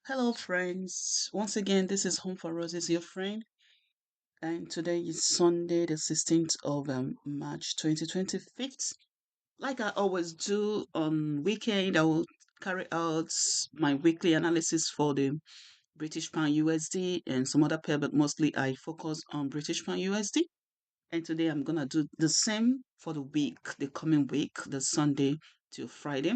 Hello, friends. Once again, this is Home for Roses, your friend, and today is Sunday, the 16th of March 2025. Like I always do on weekend, I will carry out my weekly analysis for the British Pound USD and some other pair, but mostly I focus on British Pound USD. And today I'm gonna do the same for the week, the coming week, the Sunday to Friday,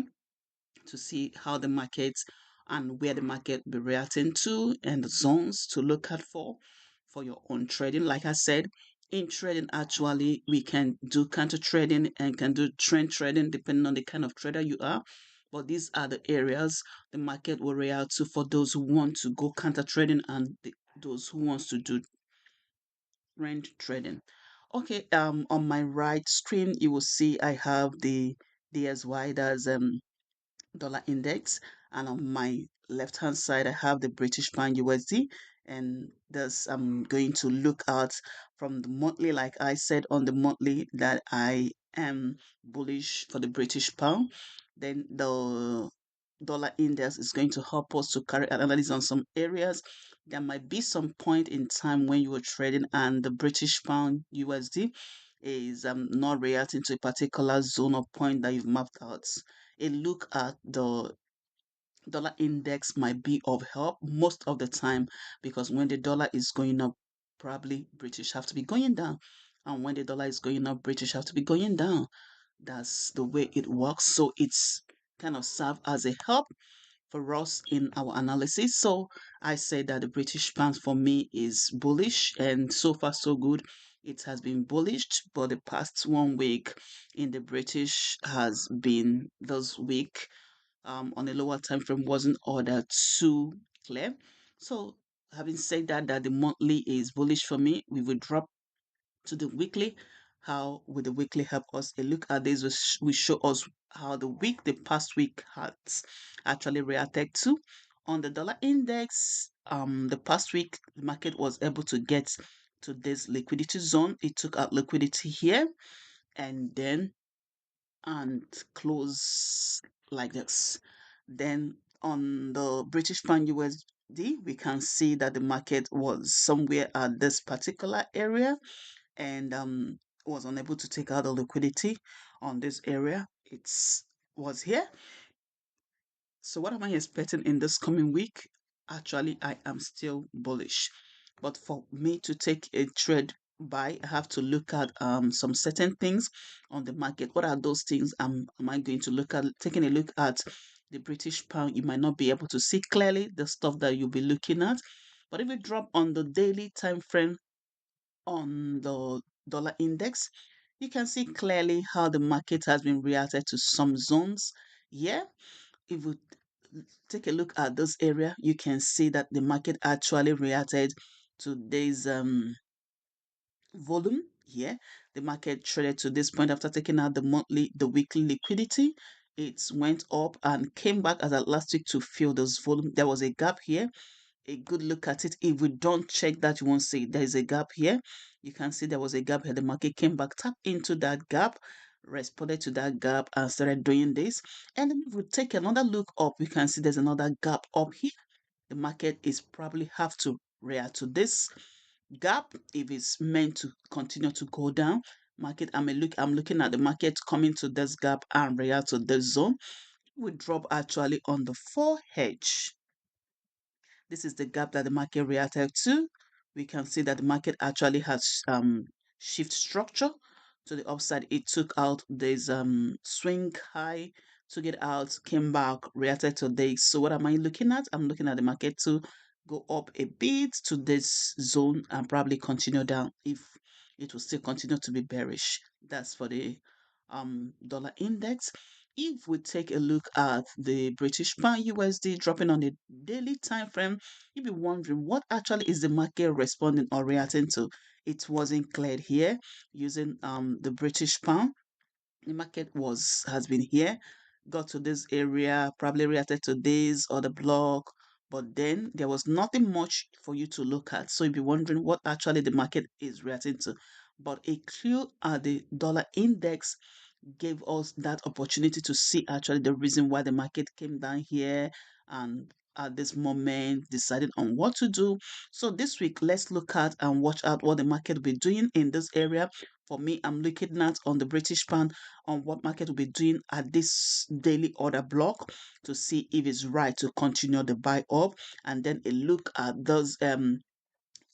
to see how the markets and where the market be reacting to and the zones to look at for your own trading. Like I said, in trading, actually, we can do counter trading and can do trend trading depending on the kind of trader you are. But these are the areas the market will react to for those who want to go counter trading and those who wants to do trend trading. Okay, on my right screen, you will see I have the DSY, that's dollar index, and on my left hand side I have the British pound USD, and thus I'm going to look at from the monthly. Like I said on the monthly, that I am bullish for the British pound. Then the dollar index is going to help us to carry an analysis on some areas. There might be some point in time when you were trading and the British pound USD is not reacting to a particular zone or point that you've mapped out. A look at the dollar index might be of help most of the time, because when the dollar is going up, probably British have to be going down, and when the dollar is going up, British have to be going down. That's the way it works. So it's kind of serve as a help for us in our analysis. So I say that the British pound for me is bullish, and so far so good. It has been bullish, but the past 1 week in the British has been this week on a lower time frame wasn't all that too clear. So having said that the monthly is bullish for me, we will drop to the weekly. How will the weekly help us? A look at this will show us how the past week has actually reacted to. On the dollar index, the past week the market was able to get to this liquidity zone. It took out liquidity here and then and close like this. Then on the British pound USD, we can see that the market was somewhere at this particular area and was unable to take out the liquidity on this area. It's was here. So what am I expecting in this coming week? Actually, I am still bullish. But for me to take a trade buy, I have to look at some certain things on the market. What are those things? Am I going to look at taking a look at the British pound? You might not be able to see clearly the stuff that you'll be looking at. But if you drop on the daily time frame on the dollar index, you can see clearly how the market has been reacted to some zones. Yeah, if we take a look at this area, you can see that the market actually reacted to this volume here. The market traded to this point after taking out the weekly liquidity. It went up and came back as at last week to fill this volume. There was a gap here. A good look at it. If we don't check that, you won't see there is a gap here. You can see there was a gap here. The market came back, tapped into that gap, responded to that gap, and started doing this. And then if we take another look up, we can see there's another gap up here. The market is probably have to react to this gap if it's meant to continue to go down. I'm looking at the market coming to this gap and react to this zone. We drop actually on the 4H. This is the gap that the market reacted to. We can see that the market actually has shift structure to the upside. It took out this swing high, took it out, came back, reacted to this. So what am I looking at? I'm looking at the market to go up a bit to this zone and probably continue down if it will still continue to be bearish. That's for the dollar index. If we take a look at the British pound USD dropping on the daily time frame, you'll be wondering what actually is the market responding or reacting to. It wasn't cleared here using the British pound. The market was has been here, got to this area, probably reacted to this or the block, but then there was nothing much for you to look at. So you'll be wondering what actually the market is reacting to. But a clue at the dollar index gave us that opportunity to see actually the reason why the market came down here and at this moment, deciding on what to do. So this week, let's look at and watch out what the market will be doing in this area. For me, I'm looking at on the British pound on what market will be doing at this daily order block to see if it's right to continue the buy up, and then a look at those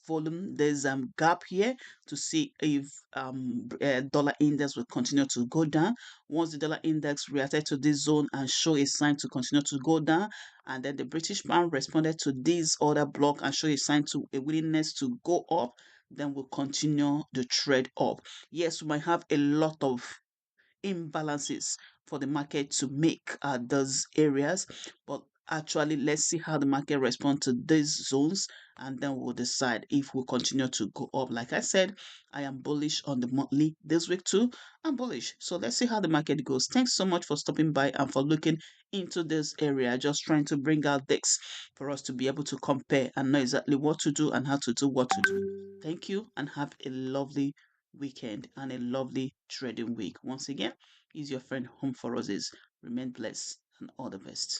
volume. There's gap here to see if dollar index will continue to go down. Once the dollar index reacted to this zone and show a sign to continue to go down, and then the British pound responded to this order block and show a sign to a willingness to go up, then we'll continue the trade up. Yes, we might have a lot of imbalances for the market to make those areas. But actually, let's see how the market responds to these zones, and then we'll decide if we'll continue to go up. Like I said, I am bullish on the monthly this week too. I'm bullish. So let's see how the market goes. Thanks so much for stopping by and for looking into this area. Just trying to bring out this for us to be able to compare and know exactly what to do and how to do what to do. Thank you and have a lovely weekend and a lovely trading week. Once again, is your friend Home for Roses. Remain blessed and all the best.